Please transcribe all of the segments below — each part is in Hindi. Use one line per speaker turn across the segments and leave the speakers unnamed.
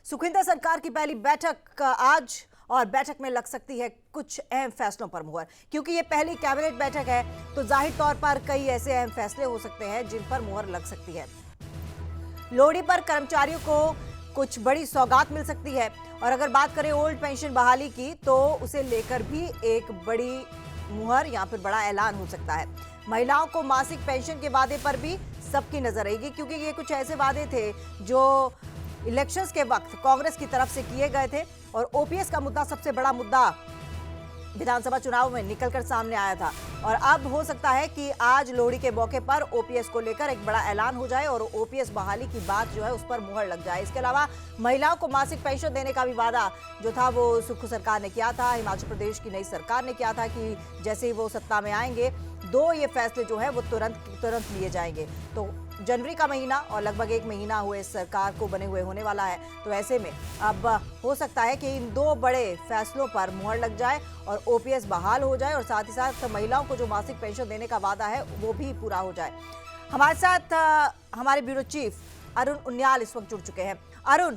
सुखविंदर सरकार की पहली बैठक आज और बैठक में लग सकती है कुछ अहम फैसलों पर मुहर, क्योंकि ये पहली कैबिनेट बैठक है तो जाहिर तौर पर कई ऐसे अहम फैसले हो सकते हैं जिन पर मुहर लग सकती है। लोहड़ी पर कर्मचारियों को कुछ बड़ी सौगात मिल सकती है और अगर बात करें ओल्ड पेंशन बहाली की तो उसे लेकर भी एक बड़ी मुहर यहाँ पर बड़ा ऐलान हो सकता है। महिलाओं को मासिक पेंशन के वादे पर भी सबकी नजर रहेगी, क्योंकि ये कुछ ऐसे वादे थे जो इलेक्शंस के वक्त कांग्रेस की तरफ से किए गए थे और ओपीएस का मुद्दा सबसे बड़ा मुद्दा विधानसभा चुनाव में निकलकर सामने आया था और अब हो सकता है कि आज लोहड़ी के मौके पर ओपीएस को लेकर एक बड़ा ऐलान हो जाए और ओपीएस बहाली की बात जो है उस पर मुहर लग जाए। इसके अलावा महिलाओं को मासिक पेंशन देने का भी वादा जो था वो सुक्खू सरकार ने किया था, हिमाचल प्रदेश की नई सरकार ने किया था कि जैसे ही वो सत्ता में आएंगे ये फैसले जो है वो तुरंत लिए जाएंगे। तो जनवरी का महीना और लगभग एक महीना हुए सरकार को बने हुए होने वाला है, तो ऐसे में अब हो सकता है कि इन दो बड़े फैसलों पर मुहर लग जाए और ओपीएस बहाल हो जाए और साथ ही साथ महिलाओं को जो मासिक पेंशन देने का वादा है वो भी पूरा हो जाए। हमारे साथ हमारे ब्यूरो चीफ अरुण उनियाल इस वक्त जुड़ चुके हैं। अरुण,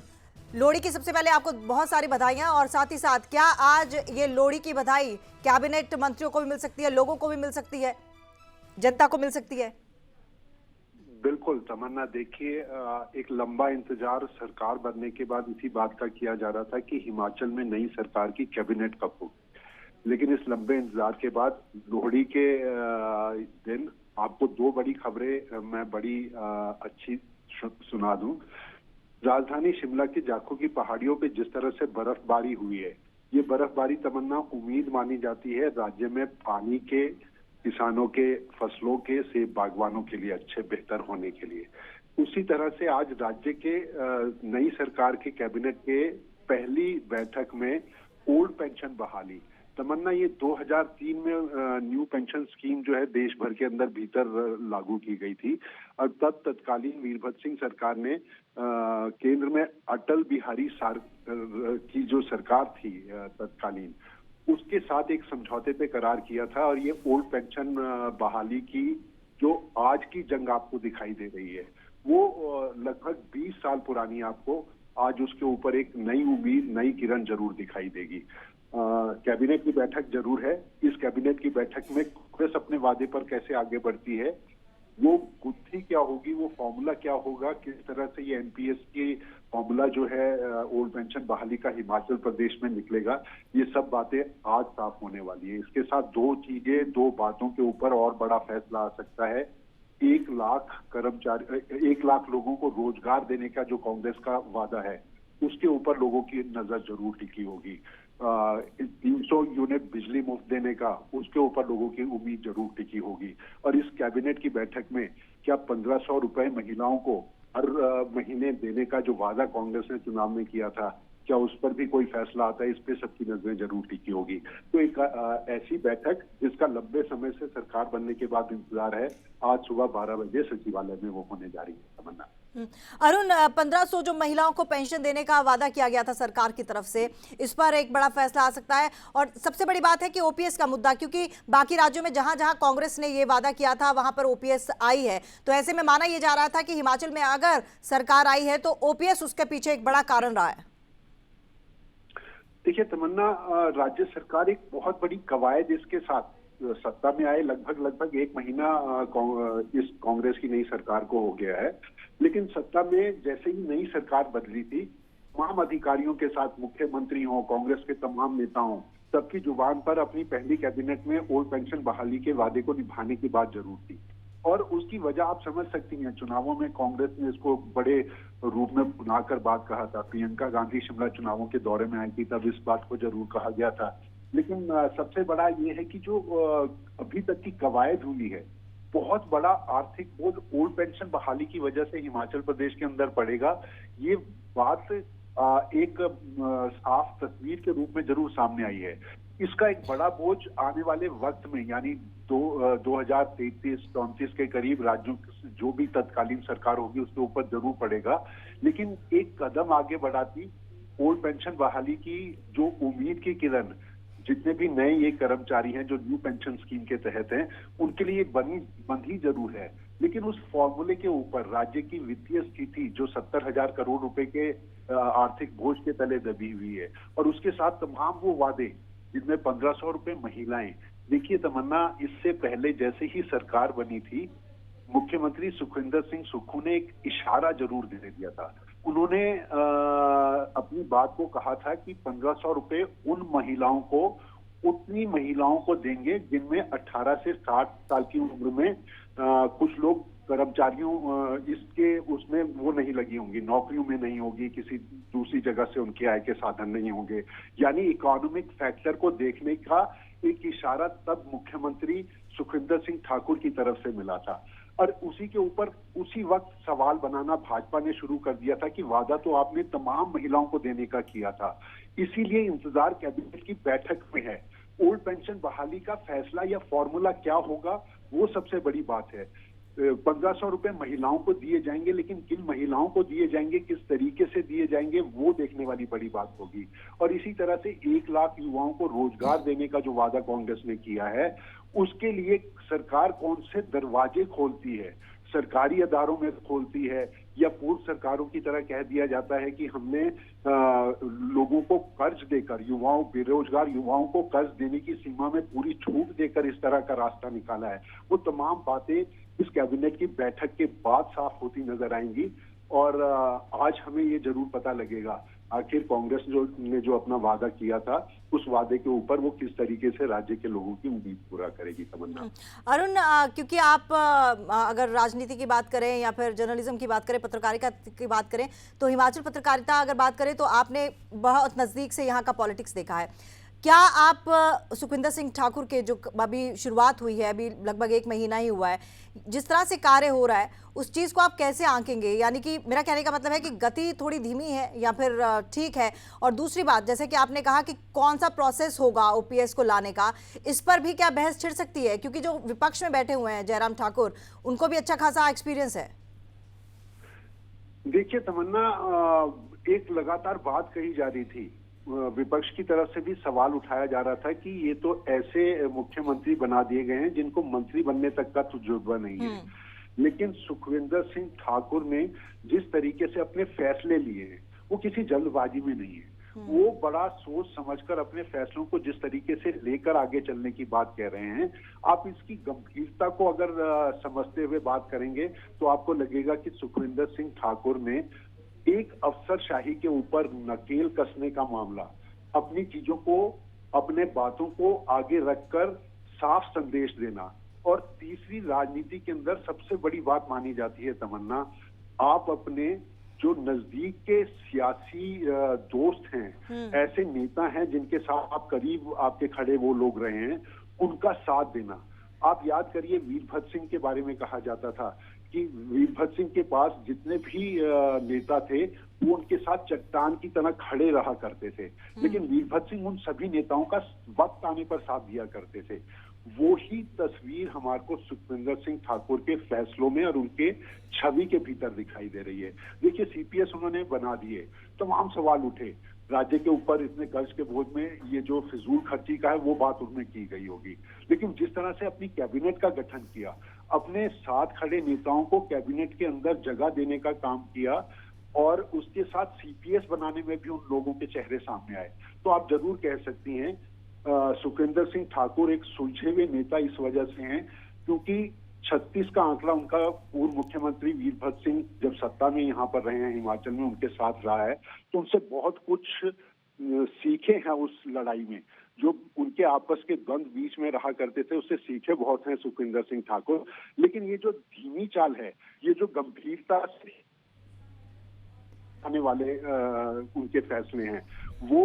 लोहड़ी की सबसे पहले आपको बहुत सारी बधाइयां और साथ ही साथ क्या आज ये लोहड़ी की बधाई कैबिनेट मंत्रियों को भी मिल सकती है, लोगों को भी मिल सकती है, जनता को मिल सकती है?
बिल्कुल तमन्ना, देखिए एक लंबा इंतजार सरकार बनने के बाद इसी बात का किया जा रहा था कि हिमाचल में नई सरकार की कैबिनेट कब हो, लेकिन इस लंबे इंतजार के बाद लोहड़ी के दिन आपको दो बड़ी खबरें मैं बड़ी अच्छी सुना दूं। राजधानी शिमला की जाखू की पहाड़ियों पे जिस तरह से बर्फबारी हुई है, ये बर्फबारी तमन्ना उम्मीद मानी जाती है राज्य में पानी के, किसानों के, फसलों के, सेब बागवानों के लिए अच्छे बेहतर होने के लिए। उसी तरह से आज राज्य के नई सरकार के कैबिनेट के पहली बैठक में ओल्ड पेंशन बहाली, तमन्ना ये 2003 में न्यू पेंशन स्कीम जो है देश भर के अंदर भीतर लागू की गई थी और तब तत्कालीन वीरभद्र सिंह सरकार ने केंद्र में अटल बिहारी की जो सरकार थी तत्कालीन, उसके साथ एक समझौते पे करार किया था और ये ओल्ड पेंशन बहाली की जो आज की जंग आपको दिखाई दे रही है वो लगभग 20 साल पुरानी आपको आज उसके ऊपर एक नई उम्मीद, नई किरण जरूर दिखाई देगी। कैबिनेट की बैठक जरूर है। इस कैबिनेट की बैठक में कांग्रेस अपने वादे पर कैसे आगे बढ़ती है, वो गुत्थी क्या होगी, वो फॉर्मूला क्या होगा, किस तरह से ये एनपीएस की फॉर्मूला जो है ओल्ड पेंशन बहाली का हिमाचल प्रदेश में निकलेगा, ये सब बातें आज साफ होने वाली है। इसके साथ दो बातों के ऊपर और बड़ा फैसला आ सकता है। 1 लाख कर्मचारी, 1 लाख लोगों को रोजगार देने का जो कांग्रेस का वादा है उसके ऊपर लोगों की नजर जरूर टिकी होगी। 300 यूनिट बिजली मुफ्त देने का, उसके ऊपर लोगों की उम्मीद जरूर टिकी होगी। और इस कैबिनेट की बैठक में क्या 1500 रुपए महिलाओं को हर महीने देने का जो वादा कांग्रेस ने चुनाव में किया था, क्या उस पर भी कोई फैसला आता है, इस पे सबकी नजरें जरूर टिकी होगी। तो एक ऐसी बैठक जिसका लंबे समय से सरकार बनने के बाद इंतजार है, आज सुबह 12 बजे सचिवालय में वो होने जा रही है। तमन्ना,
अरुण, 1500 जो महिलाओं को पेंशन देने का वादा किया गया था सरकार की तरफ से, इस पर एक बड़ा फैसला आ सकता है और सबसे बड़ी बात है कि ओपीएस का मुद्दा, क्योंकि बाकी राज्यों में जहां जहां कांग्रेस ने ये वादा किया था वहां पर ओपीएस आई है, तो ऐसे में माना यह जा रहा था कि हिमाचल में अगर सरकार आई है तो ओपीएस उसके पीछे एक बड़ा कारण रहा है।
देखिए तमन्ना, राज्य सरकार एक बहुत बड़ी कवायद इसके साथ सत्ता में आए लगभग 1 महीना इस कांग्रेस की नई सरकार को हो गया है, लेकिन सत्ता में जैसे ही नई सरकार बदली थी, तमाम अधिकारियों के साथ मुख्यमंत्री हों, कांग्रेस के तमाम नेताओं, सबकी जुबान पर अपनी पहली कैबिनेट में ओल्ड पेंशन बहाली के वादे को निभाने की बात जरूर थी और उसकी वजह आप समझ सकती हैं। चुनावों में कांग्रेस ने इसको बड़े रूप में बुलाकर बात कहा था। प्रियंका गांधी शिमला चुनावों के दौरे में आई थी, तब इस बात को जरूर कहा गया था। लेकिन सबसे बड़ा ये है कि जो अभी तक की कवायद हुई है, बहुत बड़ा आर्थिक बोझ ओल्ड पेंशन बहाली की वजह से हिमाचल प्रदेश के अंदर पड़ेगा। ये बात एक साफ तस्वीर के रूप में जरूर सामने आई है। इसका एक बड़ा बोझ आने वाले वक्त में यानी 2033-34 के करीब राज्यों जो भी तत्कालीन सरकार होगी उसके ऊपर जरूर पड़ेगा, लेकिन एक कदम आगे बढ़ाती ओल्ड पेंशन बहाली की जो उम्मीद की किरण जितने भी नए ये कर्मचारी हैं जो न्यू पेंशन स्कीम के तहत हैं, उनके लिए बंधी जरूर है, लेकिन उस फॉर्मूले के ऊपर राज्य की वित्तीय स्थिति जो 70,000 करोड़ रुपए के आर्थिक बोझ के तले दबी हुई है। और उसके साथ तमाम वो वादे जिनमें 1500 रुपए महिलाएं, देखिए तमन्ना, इससे पहले जैसे ही सरकार बनी थी, मुख्यमंत्री सुखविंदर सिंह सुक्खू ने एक इशारा जरूर दे दिया था। उन्होंने अपनी बात को कहा था कि 1500 रुपए उन महिलाओं को, उतनी महिलाओं को देंगे जिनमें 18 से 60 साल की उम्र में कुछ लोग कर्मचारियों इसके उसमें वो नहीं लगी होंगी, नौकरियों में नहीं होगी, किसी दूसरी जगह से उनके आय के साधन नहीं होंगे। यानी इकोनॉमिक फैक्टर को देखने का एक इशारा तब मुख्यमंत्री सुखविंदर सिंह ठाकुर की तरफ से मिला था। और उसी के ऊपर उसी वक्त सवाल बनाना भाजपा ने शुरू कर दिया था कि वादा तो आपने तमाम महिलाओं को देने का किया था, इसीलिए इंतजार कैबिनेट की बैठक में है। ओल्ड पेंशन बहाली का फैसला या फॉर्मूला क्या होगा, वो सबसे बड़ी बात है। 1500 रुपए महिलाओं को दिए जाएंगे, लेकिन किन महिलाओं को दिए जाएंगे, किस तरीके से दिए जाएंगे, वो देखने वाली बड़ी बात होगी। और इसी तरह से 1 लाख युवाओं को रोजगार देने का जो वादा कांग्रेस ने किया है, उसके लिए सरकार कौन से दरवाजे खोलती है, सरकारी अदारों में खोलती है या पूर्व सरकारों की तरह कह दिया जाता है कि हमने लोगों को कर्ज देकर, युवाओं, बेरोजगार युवाओं को कर्ज देने की सीमा में पूरी छूट देकर इस तरह का रास्ता निकाला है। वो तमाम बातें इस कैबिनेट की बैठक के बाद साफ होती नजर आएंगी। और आज हमें ये जरूर पता लगेगा आखिर कांग्रेस ने जो अपना वादा किया था, उस वादे के ऊपर वो किस तरीके से राज्य के लोगों की उम्मीद पूरा करेगी। तमन्ना,
अरुण, क्योंकि आप अगर राजनीति की बात करें या फिर जर्नलिज्म की बात करें, पत्रकारिता की बात करें, तो हिमाचल पत्रकारिता अगर बात करें तो आपने बहुत नज़दीक से यहाँ का पॉलिटिक्स देखा है। क्या आप सुखविंदर सिंह ठाकुर के जो अभी शुरुआत हुई है, अभी लगभग 1 महीना ही हुआ है, जिस तरह से कार्य हो रहा है, उस चीज़ को आप कैसे आंकेंगे? यानी कि मेरा कहने का मतलब है कि गति थोड़ी धीमी है या फिर ठीक है? और दूसरी बात, जैसे कि आपने कहा कि कौन सा प्रोसेस होगा ओपीएस को लाने का, इस पर भी क्या बहस छिड़ सकती है? क्योंकि जो विपक्ष में बैठे हुए हैं जयराम ठाकुर, उनको भी अच्छा खासा एक्सपीरियंस है।
देखिए तमन्ना, एक लगातार बात कही जा रही थी, विपक्ष की तरफ से भी सवाल उठाया जा रहा था कि ये तो ऐसे मुख्यमंत्री बना दिए गए हैं जिनको मंत्री बनने तक का तजुर्बा नहीं है। लेकिन सुखविंदर सिंह ठाकुर ने जिस तरीके से अपने फैसले लिए हैं, वो किसी जल्दबाजी में नहीं है। वो बड़ा सोच समझकर अपने फैसलों को जिस तरीके से लेकर आगे चलने की बात कह रहे हैं, आप इसकी गंभीरता को अगर समझते हुए बात करेंगे तो आपको लगेगा कि सुखविंदर सिंह ठाकुर ने एक अफसरशाही के ऊपर नकेल कसने का मामला, अपनी चीजों को, अपने बातों को आगे रखकर साफ संदेश देना। और तीसरी, राजनीति के अंदर सबसे बड़ी बात मानी जाती है तमन्ना, आप अपने जो नजदीक के सियासी दोस्त हैं, ऐसे नेता हैं जिनके साथ आप करीब आपके खड़े वो लोग रहे हैं, उनका साथ देना। आप याद करिए, वीरभद्र सिंह के बारे में कहा जाता था कि वीरभद्र सिंह के पास जितने भी नेता थे, वो उनके साथ चट्टान की तरह खड़े रहा करते थे, लेकिन वीरभद्र सिंह उन सभी नेताओं का वक्त आने पर साथ दिया करते थे। वो ही तस्वीर हमारे को सुखविंदर सिंह ठाकुर के फैसलों में और उनके छवि के भीतर दिखाई दे रही है। देखिए, सीपीएस उन्होंने बना दिए, तमाम सवाल उठे, राज्य के ऊपर इतने कर्ज के बोझ में ये जो फिजूल खर्ची का है वो बात उसमें की गई होगी। लेकिन जिस तरह से अपनी कैबिनेट का गठन किया, अपने साथ खड़े नेताओं को कैबिनेट के अंदर जगह देने का काम किया और उसके साथ सीपीएस बनाने में भी उन लोगों के चेहरे सामने आए, तो आप जरूर कह सकती हैं सुखविंदर सिंह ठाकुर एक सुलझे हुए नेता इस वजह से हैं क्योंकि 36 का आंकड़ा उनका पूर्व मुख्यमंत्री वीरभद्र सिंह जब सत्ता में यहाँ पर रहे हैं, हिमाचल में उनके साथ रहा है, तो उनसे बहुत कुछ सीखे हैं उस लड़ाई में। जो उनके आपस के द्वंद बीच में रहा करते थे, उससे सीखे बहुत हैं सुखविंदर सिंह ठाकुर। लेकिन ये जो धीमी चाल है, ये जो गंभीरता से आने वाले उनके फैसले हैं, वो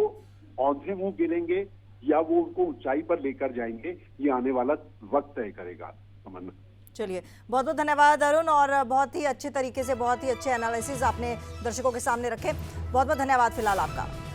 औंधे मुंह गिरेंगे या वो उनको ऊंचाई पर लेकर जाएंगे, ये आने वाला वक्त तय करेगा। तमन्ना,
चलिए, बहुत बहुत धन्यवाद अरुण, और बहुत ही अच्छे तरीके से बहुत ही अच्छे एनालिसिस आपने दर्शकों के सामने रखे। बहुत बहुत धन्यवाद फिलहाल आपका।